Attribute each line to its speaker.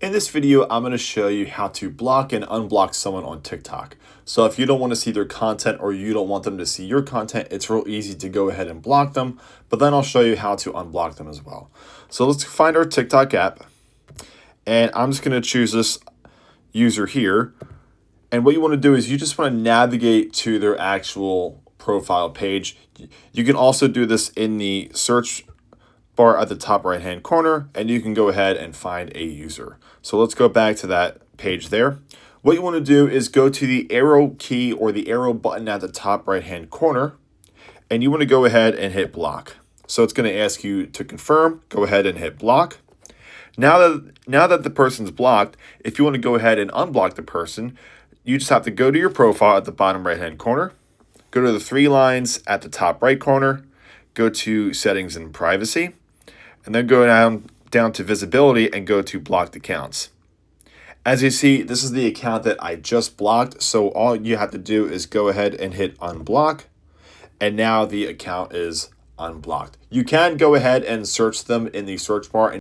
Speaker 1: In this video, I'm going to show you how to block and unblock someone on TikTok. So if you don't want to see their content or you don't want them to see your content, it's real easy to go ahead and block them, but then I'll show you how to unblock them as well. So let's find our TikTok app, and I'm just going to choose this user here. And what you want to do is you just want to navigate to their actual profile page. You can also do this in the search bar at the top right hand corner, and you can go ahead and find a user. So let's go back to that page there. What you want to do is go to the arrow key or the arrow button at the top right hand corner, and you want to go ahead and hit block. So it's going to ask you to confirm. Go ahead and hit block. Now that the person's blocked, if you want to go ahead and unblock the person, you just have to go to your profile at the bottom right hand corner, go to the three lines at the top right corner, go to settings and privacy, and then go down to visibility and go to blocked accounts. As you see, this is the account that I just blocked, so all you have to do is go ahead and hit unblock, and now the account is unblocked. You can go ahead and search them in the search bar